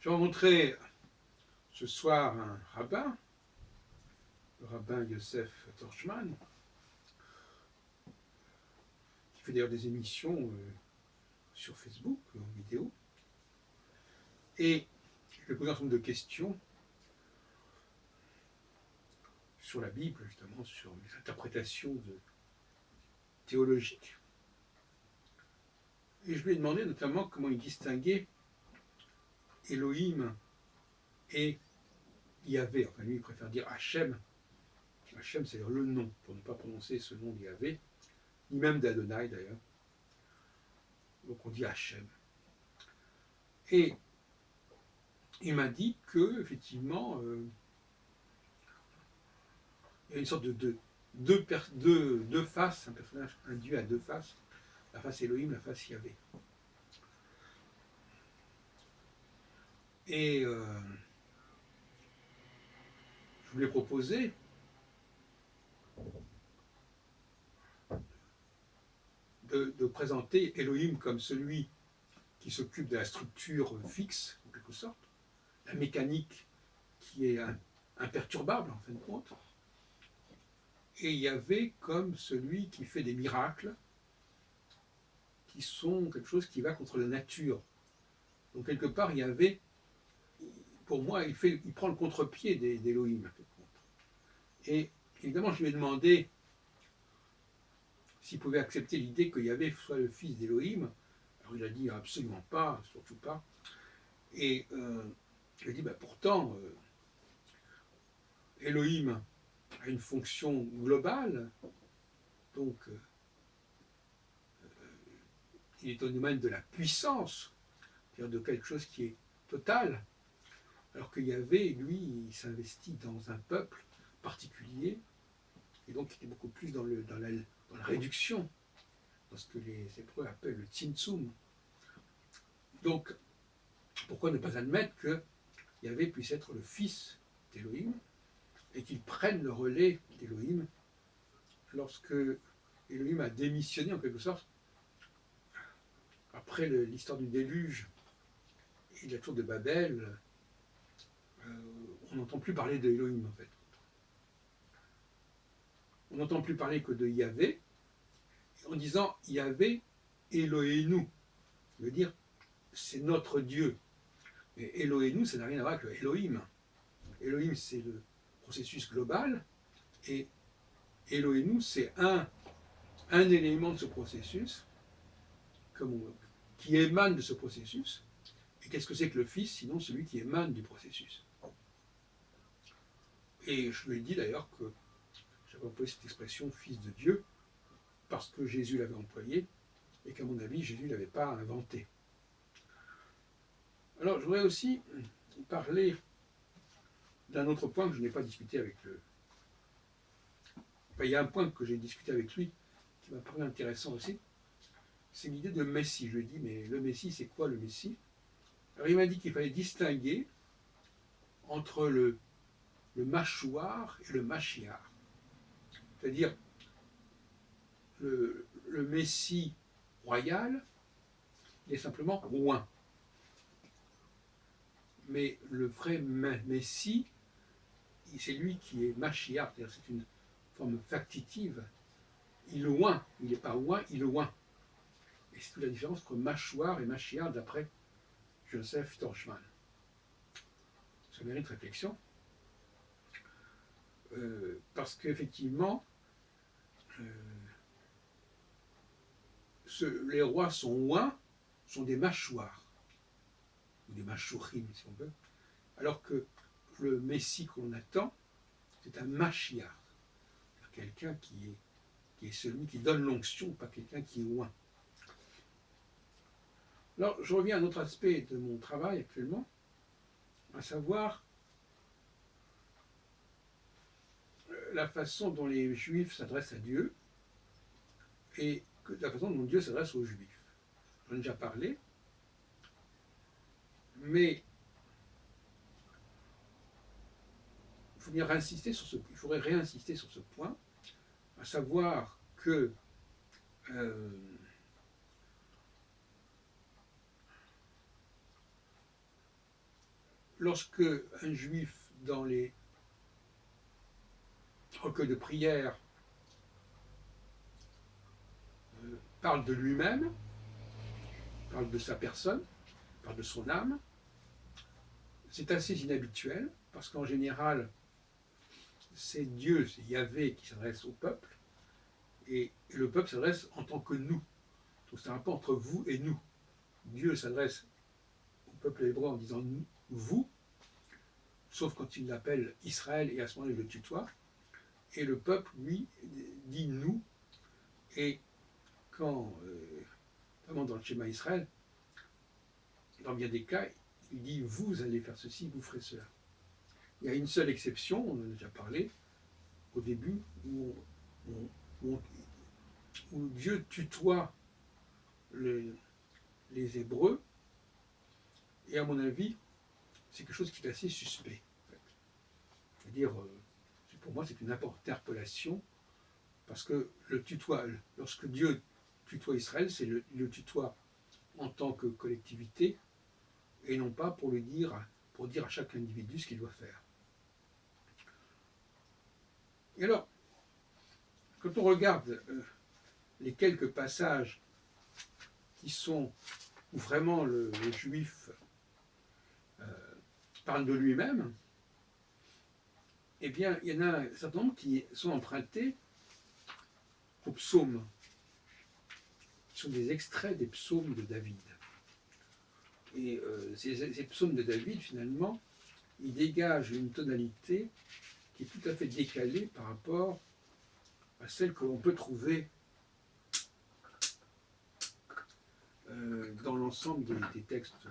Je vais rencontrer ce soir un rabbin, le rabbin Yosef Torchman, qui fait d'ailleurs des émissions sur Facebook en vidéo. Et je vais poser un certain nombre de questions sur la Bible, justement, sur les interprétations théologiques. Et je lui ai demandé notamment comment il distinguait Elohim et Yahvé. Enfin, lui, il préfère dire Hachem. Hachem, c'est-à-dire le nom, pour ne pas prononcer ce nom d'Yahvé, ni même d'Adonai d'ailleurs. Donc on dit Hachem. Et il m'a dit que, effectivement, il y a une sorte de deux faces, un personnage, un dieu à deux faces, la face Elohim, la face Yahvé. Et je voulais proposer de présenter Elohim comme celui qui s'occupe de la structure fixe, en quelque sorte, la mécanique qui est imperturbable, en fin de compte, et Yahvé comme celui qui fait des miracles, qui sont quelque chose qui va contre la nature. Donc quelque part, Yahvé, pour moi, il prend le contre-pied d'Elohim. Et évidemment, je lui ai demandé s'il pouvait accepter l'idée que Yahvé soit le fils d'Elohim. Alors il a dit absolument pas, surtout pas. Et je lui ai dit, pourtant, Elohim a une fonction globale, donc il est au domaine de la puissance, c'est-à-dire de quelque chose qui est total, alors que Yahvé, lui, il s'investit dans un peuple particulier, et donc il est beaucoup plus dans la réduction, dans ce que les Hébreux appellent le tzimtzum. Donc, pourquoi ne pas admettre que Yahvé puisse être le fils d'Élohim, et qu'il prenne le relais d'Élohim lorsque Élohim a démissionné en quelque sorte après l'histoire du déluge et de la tour de Babel. On n'entend plus parler d'Élohim en fait. On n'entend plus parler que de Yahvé, en disant Yahvé Elohenu, ça veut dire c'est notre Dieu. Et Elohenu, ça n'a rien à voir avec le Elohim. Elohim, c'est le processus global, et Elohenu, c'est un élément de ce processus qui émane de ce processus. Et qu'est-ce que c'est que le Fils, sinon celui qui émane du processus? Et je lui ai dit d'ailleurs que j'avais employé cette expression Fils de Dieu parce que Jésus l'avait employée et qu'à mon avis, Jésus ne l'avait pas inventé. Alors, je voudrais aussi parler d'un autre point que je n'ai pas discuté avec Enfin, il y a un point que j'ai discuté avec lui qui m'a paru intéressant aussi, c'est l'idée de Messie. Je lui ai dit, mais le Messie, c'est quoi le Messie? Alors il m'a dit qu'il fallait distinguer entre le mâchoire et le machiar. C'est-à-dire le Messie royal, il est simplement roi. Mais le vrai Messie, c'est lui qui est machiar, c'est-à-dire c'est une forme factitive. Il oint, il n'est pas oint, il oint. Et c'est toute la différence entre mâchoire et machiar d'après Joseph Torchman. Ça mérite réflexion. Parce qu'effectivement, les rois sont oints, sont des mâchoires, ou des mâchourim si on veut, alors que le Messie qu'on attend, c'est un machiar, quelqu'un qui est celui qui donne l'onction, pas quelqu'un qui est oint. Alors, je reviens à un autre aspect de mon travail actuellement, à savoir la façon dont les Juifs s'adressent à Dieu et la façon dont Dieu s'adresse aux Juifs. J'en ai déjà parlé, mais il faudrait réinsister sur ce point, à savoir que lorsque un juif, dans les recueils de prière, parle de lui-même, parle de sa personne, parle de son âme, c'est assez inhabituel, parce qu'en général, c'est Dieu, c'est Yahvé qui s'adresse au peuple, et le peuple s'adresse en tant que nous. Donc c'est un rapport entre vous et nous. Dieu s'adresse au peuple hébreu en disant vous, sauf quand il l'appelle Israël, et à ce moment-là il le tutoie, et le peuple, lui, dit nous, et quand, notamment dans le schéma Israël, dans bien des cas, il dit vous allez faire ceci, vous ferez cela. Il y a une seule exception, on en a déjà parlé au début, où Dieu tutoie les Hébreux, et à mon avis, c'est quelque chose qui est assez suspect. En fait. C'est-à-dire, pour moi, c'est une interpellation, parce que le tutoie, lorsque Dieu tutoie Israël, c'est le tutoie en tant que collectivité, et non pas pour dire à chaque individu ce qu'il doit faire. Et alors, quand on regarde les quelques passages qui sont où vraiment le juif parle de lui-même, eh bien, il y en a un certain nombre qui sont empruntés aux psaumes, qui sont des extraits des psaumes de David. Et ces psaumes de David, finalement, ils dégagent une tonalité qui est tout à fait décalée par rapport à celle que l'on peut trouver dans l'ensemble des textes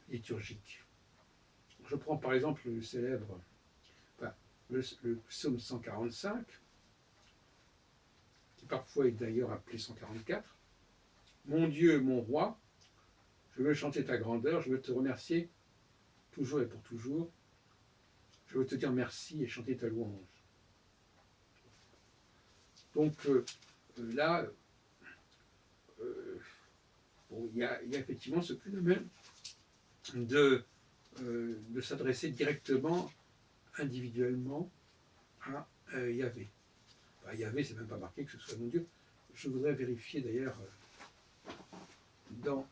liturgiques. Je prends par exemple le célèbre, le psaume 145, qui parfois est d'ailleurs appelé 144. Mon Dieu, mon roi, je veux chanter ta grandeur, je veux te remercier toujours et pour toujours. Je veux te dire merci et chanter ta louange. Donc là, bon, il y a effectivement ce phénomène de s'adresser directement, individuellement, à Yahvé. Bah, Yahvé, c'est même pas marqué que ce soit mon Dieu. Je voudrais vérifier d'ailleurs dans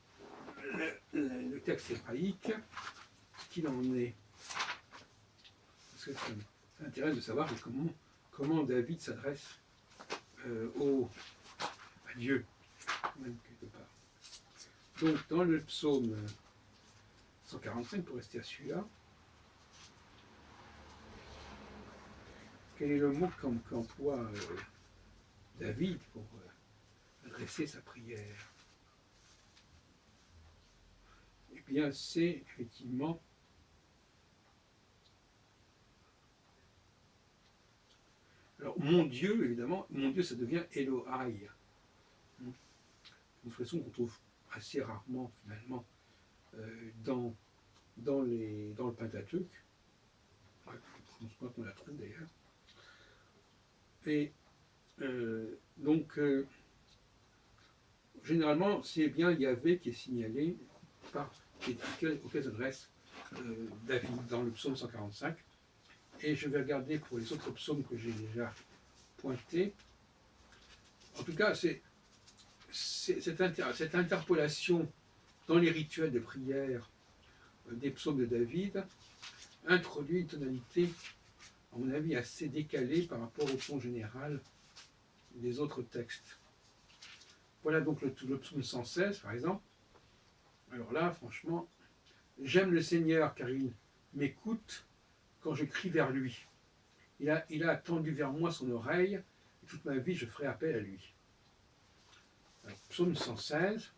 le texte hébraïque ce qu'il en est. Parce que ça m'intéresse de savoir comment David s'adresse à Dieu, même quelque part. Donc, dans le psaume 145, pour rester à celui-là, quel est le mot qu'emploie David pour adresser sa prière? Eh bien, c'est effectivement alors, mon Dieu, évidemment, mon Dieu, ça devient Elohai. Une expression qu'on trouve assez rarement, finalement, dans le Pentateuque. Ouais, je pense pas qu'on la trouve d'ailleurs. Et donc, généralement, c'est bien Yahvé qui est signalé auquel s'adresse David dans le psaume 145. Et je vais regarder pour les autres psaumes que j'ai déjà pointés. En tout cas, cette interpolation dans les rituels de prière des psaumes de David introduit une tonalité, à mon avis, assez décalée par rapport au ton général des autres textes. Voilà donc le psaume 116, par exemple. Alors là, franchement, j'aime le Seigneur car il m'écoute quand je crie vers lui. Il a tendu vers moi son oreille, et toute ma vie je ferai appel à lui. Alors, psaume 116.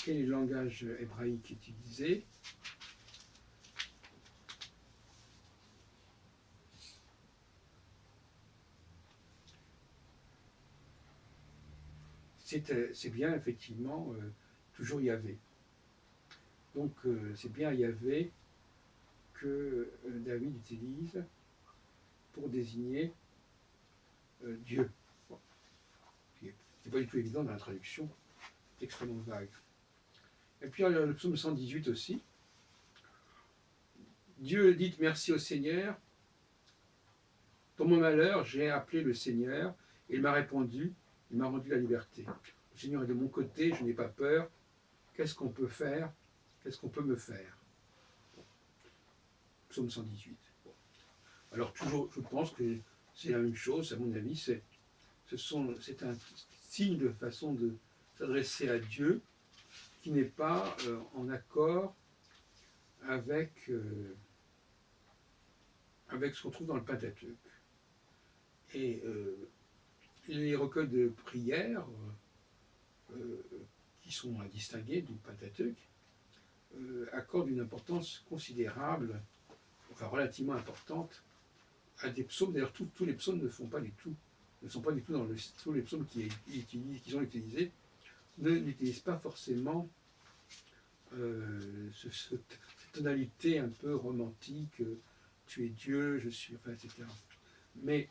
Quel est le langage hébraïque utilisé? C'est bien effectivement toujours Yahvé. Donc c'est bien Yahvé que David utilise pour désigner Dieu. Bon, ce n'est pas du tout évident dans la traduction, c'est extrêmement vague. Et puis le psaume 118 aussi. Dieu dit merci au Seigneur. Dans mon malheur, j'ai appelé le Seigneur, et il m'a répondu, il m'a rendu la liberté. Le Seigneur est de mon côté, je n'ai pas peur. Qu'est-ce qu'on peut faire? Qu'est-ce qu'on peut me faire? Psaume 118. Bon. Alors toujours, je pense que c'est la même chose, à mon avis, c'est un signe de façon de s'adresser à Dieu qui n'est pas en accord avec ce qu'on trouve dans le Pentateuque. Et les recueils de prières qui sont à distinguer du Pentateuque accordent une importance considérable, enfin relativement importante, à des psaumes. D'ailleurs, tous les psaumes ne sont pas du tout dans tous les psaumes qu'ils ont utilisés n'utilisent pas forcément cette tonalité un peu romantique, tu es Dieu, je suis, enfin, etc. Mais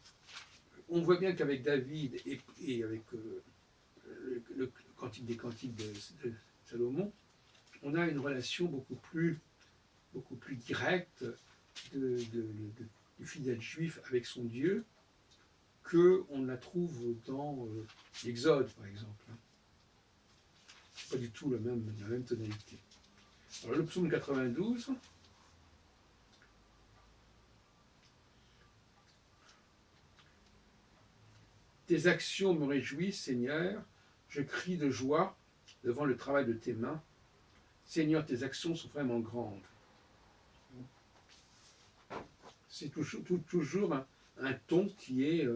on voit bien qu'avec David et avec le Cantique des Cantiques de Salomon, on a une relation beaucoup plus directe du fidèle juif avec son Dieu qu'on la trouve dans l'Exode, par exemple. C'est pas du tout la même tonalité. Alors le psaume 92, tes actions me réjouissent, Seigneur, je crie de joie devant le travail de tes mains. Seigneur, tes actions sont vraiment grandes. C'est toujours un ton qui est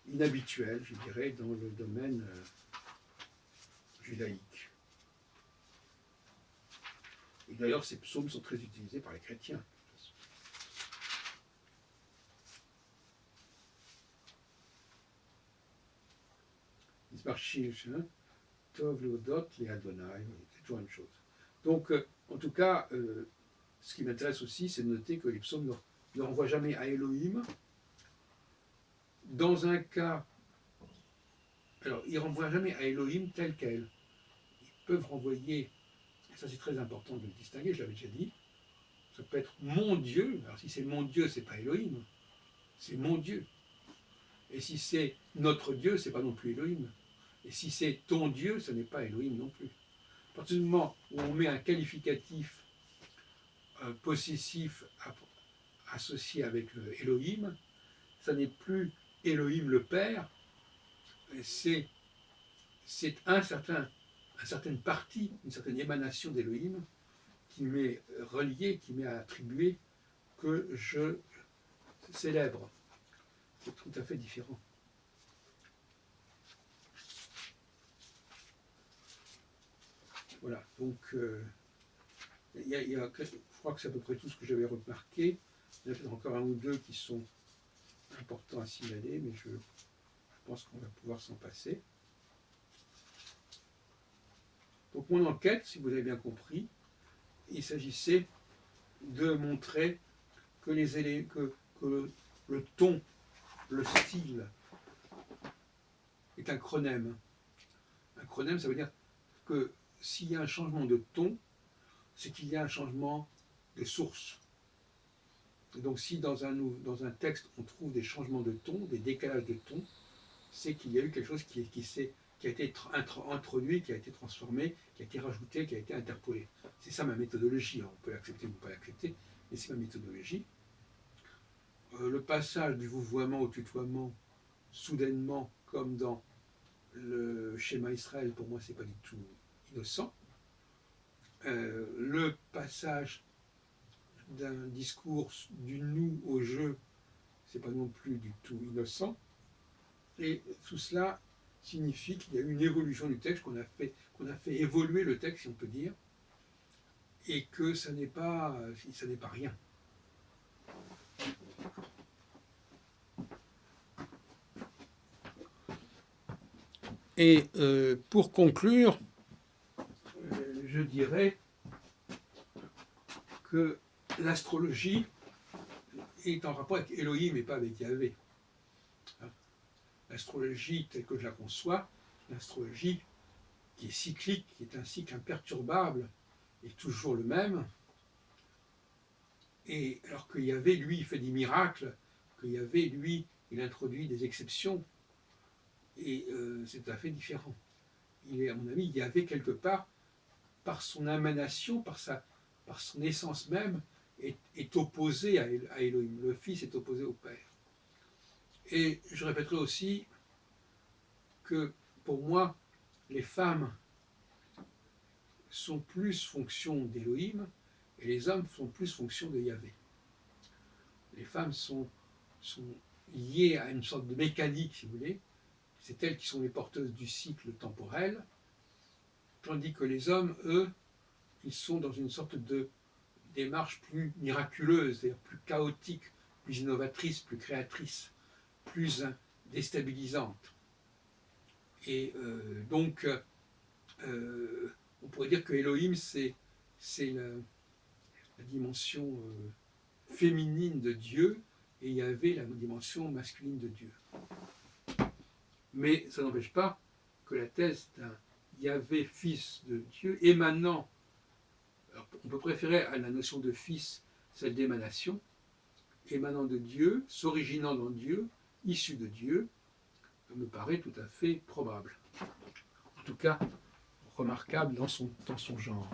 inhabituel, je dirais, dans le domaine judaïque. Et d'ailleurs, ces psaumes sont très utilisés par les chrétiens. Tov Leodot les Adonai, c'est toujours une chose. Donc, en tout cas, ce qui m'intéresse aussi, c'est de noter que les psaumes ne renvoient jamais à Elohim. Dans un cas, alors, ils ne renvoient jamais à Elohim tel quel. Ils peuvent renvoyer, et ça c'est très important de le distinguer, je l'avais déjà dit, ça peut être mon Dieu. Alors, si c'est mon Dieu, c'est pas Elohim, c'est mon Dieu. Et si c'est notre Dieu, c'est pas non plus Elohim. Et si c'est ton Dieu, ce n'est pas Elohim non plus. À partir du moment où on met un qualificatif possessif associé avec Elohim, ça n'est plus Elohim le Père, c'est une certaine partie, une certaine émanation d'Elohim qui m'est reliée, qui m'est attribuée, que je célèbre. C'est tout à fait différent. Voilà, donc je crois que c'est à peu près tout ce que j'avais remarqué. Il y en a peut-être encore un ou deux qui sont importants à signaler, mais je pense qu'on va pouvoir s'en passer. Donc mon enquête, si vous avez bien compris, il s'agissait de montrer que le ton, le style est un chronème. Un chronème, ça veut dire que s'il y a un changement de ton, c'est qu'il y a un changement de source. Et donc si dans un texte on trouve des changements de ton, des décalages de ton, c'est qu'il y a eu quelque chose qui a été introduit, qui a été transformé, qui a été rajouté, qui a été interpolé. C'est ça ma méthodologie, on peut l'accepter ou pas l'accepter, mais c'est ma méthodologie. Le passage du vouvoiement au tutoiement, soudainement, comme dans le schéma Israël, pour moi, c'est pas du tout innocent. Le passage d'un discours du nous au je, c'est pas non plus du tout innocent. Et tout cela signifie qu'il y a eu une évolution du texte, qu'on a fait évoluer le texte, si on peut dire, et que ça n'est pas rien. Et pour conclure, je dirais que l'astrologie est en rapport avec Elohim et pas avec Yahvé. L'astrologie telle que je la conçois, l'astrologie qui est cyclique, qui est un cycle imperturbable, est toujours le même. Et alors que Yahvé, lui, il fait des miracles, que Yahvé, lui, il introduit des exceptions, et c'est tout à fait différent. Il est, à mon avis, Yahvé, quelque part, par son émanation, par son essence même, est opposé à Elohim. Le Fils est opposé au Père. Et je répéterai aussi que, pour moi, les femmes sont plus fonction d'Elohim et les hommes sont plus fonction de Yahvé. Les femmes sont liées à une sorte de mécanique, si vous voulez. C'est elles qui sont les porteuses du cycle temporel, tandis que les hommes, eux, ils sont dans une sorte de démarche plus miraculeuse, c'est-à-dire plus chaotique, plus innovatrice, plus créatrice, plus déstabilisante. Et donc, on pourrait dire que Elohim, c'est la dimension féminine de Dieu, et il y avait la dimension masculine de Dieu. Mais ça n'empêche pas que la thèse d'un Yahvé, fils de Dieu, émanant, alors on peut préférer à la notion de fils celle d'émanation, émanant de Dieu, s'originant dans Dieu, issu de Dieu, me paraît tout à fait probable. En tout cas, remarquable dans son genre.